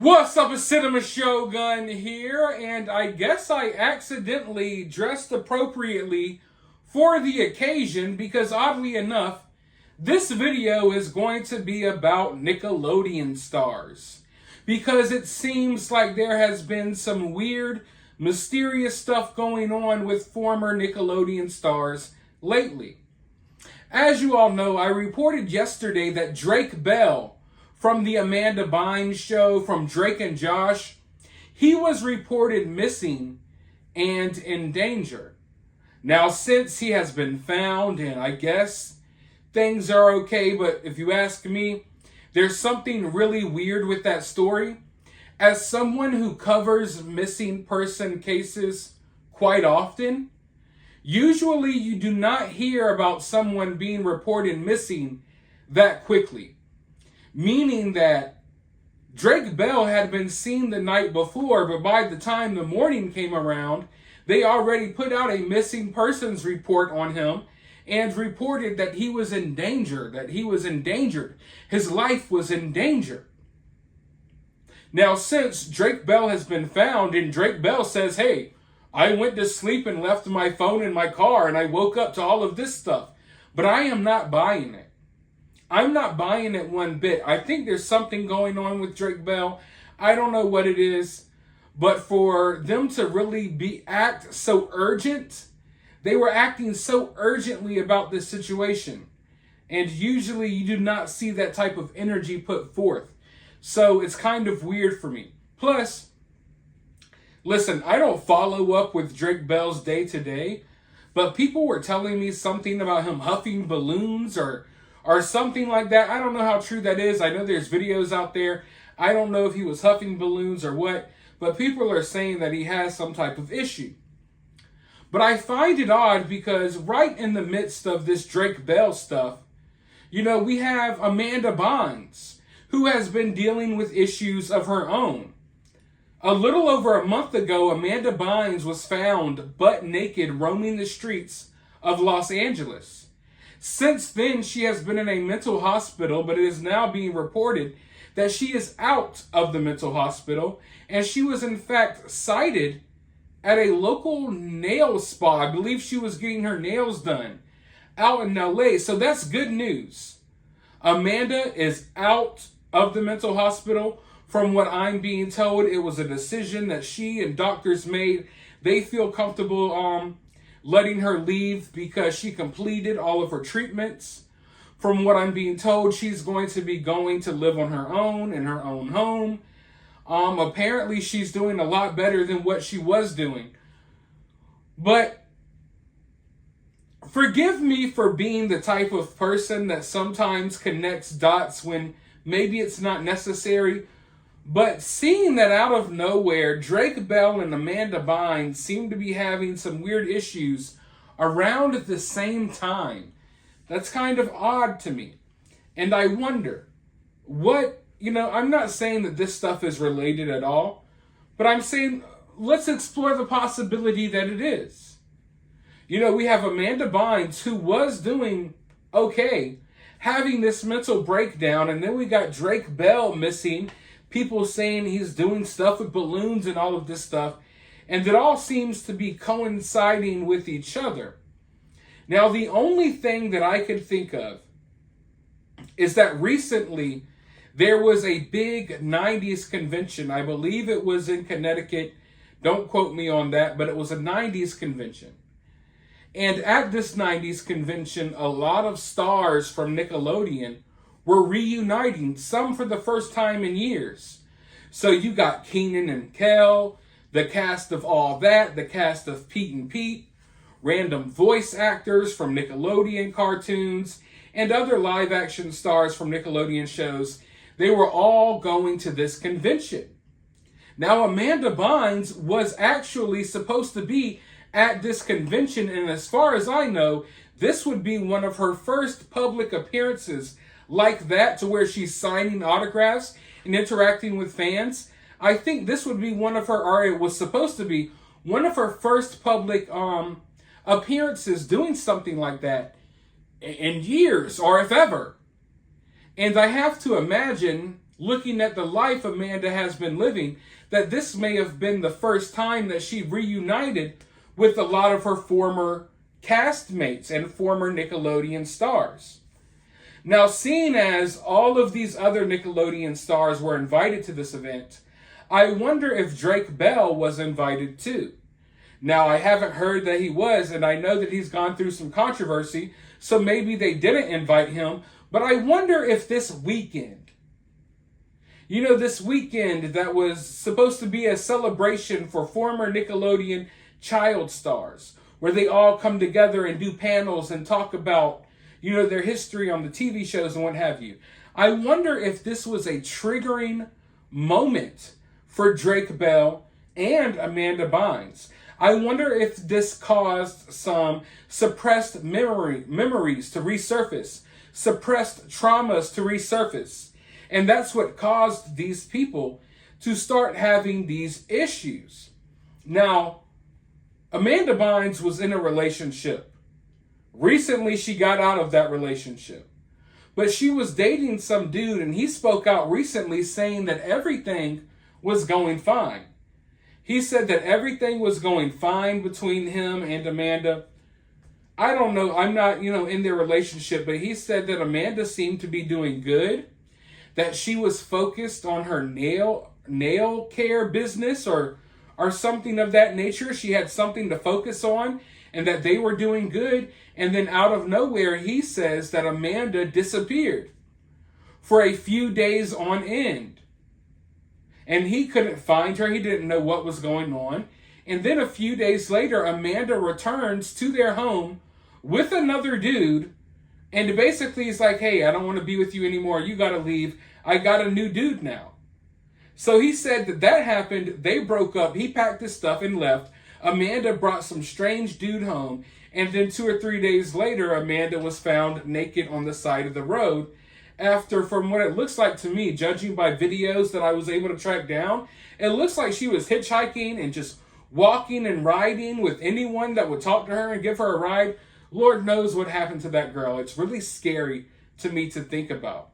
What's up, a Cinema Shogun here, and I guess I accidentally dressed appropriately for the occasion because oddly enough, this video is going to be about Nickelodeon stars. Because it seems like there has been some weird, mysterious stuff going on with former Nickelodeon stars lately. As you all know, I reported yesterday that Drake Bell from the Amanda Bynes show, from Drake and Josh, he was reported missing and in danger. Now, since he has been found, and I guess things are okay, but if you ask me, there's something really weird with that story. As someone who covers missing person cases quite often, usually you do not hear about someone being reported missing that quickly. Meaning that Drake Bell had been seen the night before, but by the time the morning came around, they already put out a missing persons report on him and reported that he was in danger, that he was endangered. His life was in danger. Now, since Drake Bell has been found, and Drake Bell says, hey, I went to sleep and left my phone in my car and I woke up to all of this stuff. But I am not buying it. I'm not buying it one bit. I think there's something going on with Drake Bell. I don't know what it is, but for them to really act so urgent, they were acting so urgently about this situation. And usually you do not see that type of energy put forth. So it's kind of weird for me. Plus, listen, I don't follow up with Drake Bell's day to day, but people were telling me something about him huffing balloons or something like that. I don't know how true that is. I know there's videos out there. I don't know if he was huffing balloons or what, but people are saying that he has some type of issue. But I find it odd because right in the midst of this Drake Bell stuff, we have Amanda Bynes, who has been dealing with issues of her own. A little over a month ago, Amanda Bynes was found butt naked roaming the streets of Los Angeles. Since then, she has been in a mental hospital, but it is now being reported that she is out of the mental hospital, and she was in fact sighted at a local nail spa. I believe she was getting her nails done out in LA, so that's good news. Amanda is out of the mental hospital. From what I'm being told, it was a decision that she and doctors made. They feel comfortable letting her leave because she completed all of her treatments. From what I'm being told, she's going to be going to live on her own in her own home. Apparently, she's doing a lot better than what she was doing. But forgive me for being the type of person that sometimes connects dots when maybe it's not necessary. But seeing that out of nowhere, Drake Bell and Amanda Bynes seem to be having some weird issues around at the same time. That's kind of odd to me. And I wonder, I'm not saying that this stuff is related at all, but I'm saying let's explore the possibility that it is. We have Amanda Bynes, who was doing okay, having this mental breakdown, and then we got Drake Bell missing. People saying he's doing stuff with balloons and all of this stuff. And it all seems to be coinciding with each other. Now, the only thing that I can think of is that recently there was a big 90s convention. I believe it was in Connecticut. Don't quote me on that, but it was a 90s convention. And at this 90s convention, a lot of stars from Nickelodeon were reuniting, some for the first time in years. So you got Keenan and Kel, the cast of All That, the cast of Pete and Pete, random voice actors from Nickelodeon cartoons, and other live action stars from Nickelodeon shows. They were all going to this convention. Now, Amanda Bynes was actually supposed to be at this convention, and as far as I know, this would be one of her first public appearances like that, to where she's signing autographs and interacting with fans. I think this would be it was supposed to be one of her first public appearances doing something like that in years, or if ever. And I have to imagine, looking at the life Amanda has been living, that this may have been the first time that she reunited with a lot of her former castmates and former Nickelodeon stars. Now, seeing as all of these other Nickelodeon stars were invited to this event, I wonder if Drake Bell was invited too. Now, I haven't heard that he was, and I know that he's gone through some controversy, so maybe they didn't invite him, but I wonder if this weekend, this weekend that was supposed to be a celebration for former Nickelodeon child stars, where they all come together and do panels and talk about, their history on the TV shows and what have you. I wonder if this was a triggering moment for Drake Bell and Amanda Bynes. I wonder if this caused some suppressed memories to resurface, suppressed traumas to resurface. And that's what caused these people to start having these issues. Now, Amanda Bynes was in a relationship. Recently, she got out of that relationship. But she was dating some dude, and he spoke out recently saying that everything was going fine. He said that everything was going fine between him and Amanda. I don't know, I'm not, in their relationship, but he said that Amanda seemed to be doing good, that she was focused on her nail care business or something of that nature. She had something to focus on, and that they were doing good. And then out of nowhere, he says that Amanda disappeared for a few days on end. And he couldn't find her. He didn't know what was going on. And then a few days later, Amanda returns to their home with another dude. And basically he's like, hey, I don't want to be with you anymore. You got to leave. I got a new dude now. So he said that happened. They broke up. He packed his stuff and left. Amanda brought some strange dude home. And then 2 or 3 days later, Amanda was found naked on the side of the road. After, from what it looks like to me, judging by videos that I was able to track down, it looks like she was hitchhiking and just walking and riding with anyone that would talk to her and give her a ride. Lord knows what happened to that girl. It's really scary to me to think about.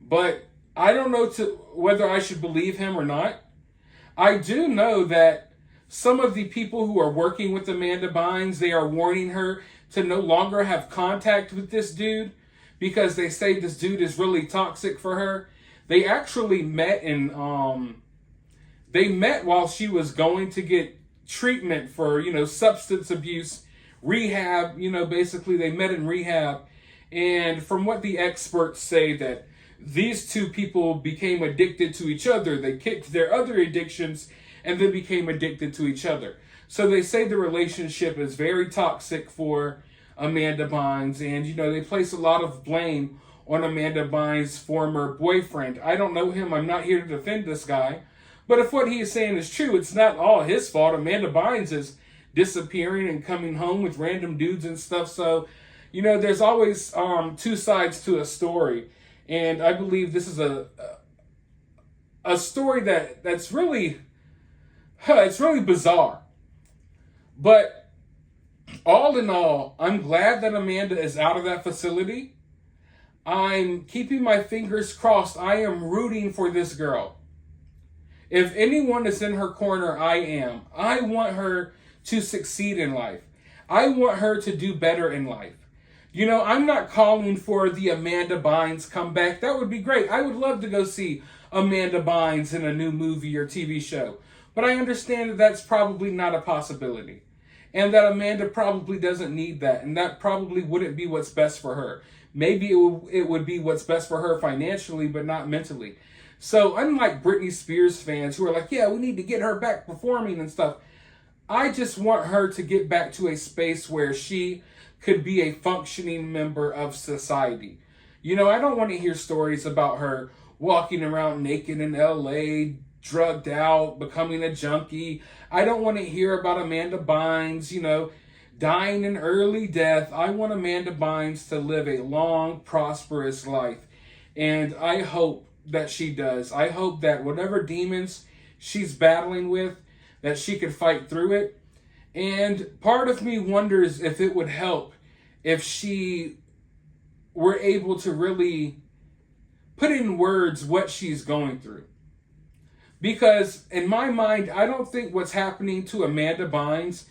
But I don't know whether I should believe him or not. I do know that some of the people who are working with Amanda Bynes, they are warning her to no longer have contact with this dude because they say this dude is really toxic for her. They actually met while she was going to get treatment for, substance abuse, rehab, basically they met in rehab. And from what the experts say, that these two people became addicted to each other. They kicked their other addictions and then became addicted to each other. So they say the relationship is very toxic for Amanda Bynes, and they place a lot of blame on Amanda Bynes' former boyfriend. I don't know him. I'm not here to defend this guy. But if what he is saying is true, it's not all his fault. Amanda Bynes is disappearing and coming home with random dudes and stuff. So, there's always two sides to a story. And I believe this is a story that's really... it's really bizarre. But all in all, I'm glad that Amanda is out of that facility. I'm keeping my fingers crossed. I am rooting for this girl. If anyone is in her corner, I am. I want her to succeed in life. I want her to do better in life. I'm not calling for the Amanda Bynes comeback. That would be great. I would love to go see Amanda Bynes in a new movie or TV show. But I understand that that's probably not a possibility. And that Amanda probably doesn't need that. And that probably wouldn't be what's best for her. Maybe it would be what's best for her financially, but not mentally. So unlike Britney Spears fans who are like, yeah, we need to get her back performing and stuff. I just want her to get back to a space where she could be a functioning member of society. I don't want to hear stories about her walking around naked in LA, drugged out, becoming a junkie. I don't want to hear about Amanda Bynes, dying an early death. I want Amanda Bynes to live a long, prosperous life. And I hope that she does. I hope that whatever demons she's battling with, that she could fight through it. And part of me wonders if it would help if she were able to really put in words what she's going through. Because in my mind, I don't think what's happening to Amanda Bynes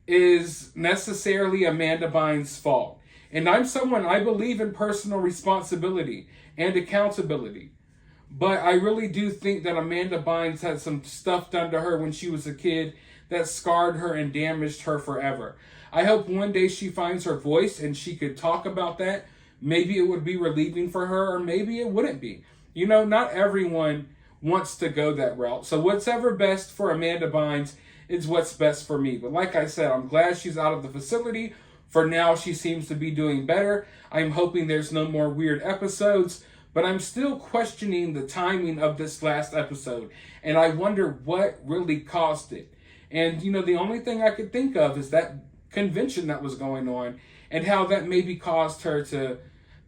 is necessarily Amanda Bynes' fault. And I'm someone, I believe in personal responsibility and accountability. But I really do think that Amanda Bynes had some stuff done to her when she was a kid that scarred her and damaged her forever. I hope one day she finds her voice and she could talk about that. Maybe it would be relieving for her, or maybe it wouldn't be. You know, not everyone wants to go that route. So whatever best for Amanda Bynes is what's best for me. But like I said, I'm glad she's out of the facility. For now, she seems to be doing better. I'm hoping there's no more weird episodes, but I'm still questioning the timing of this last episode. And I wonder what really caused it. And, you know, the only thing I could think of is that convention that was going on and how that maybe caused her to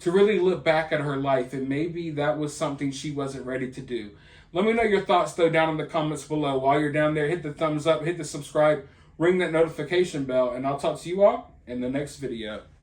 really look back at her life. And maybe that was something she wasn't ready to do. Let me know your thoughts, though, down in the comments below. While you're down there, hit the thumbs up, hit the subscribe, ring that notification bell, and I'll talk to you all in the next video.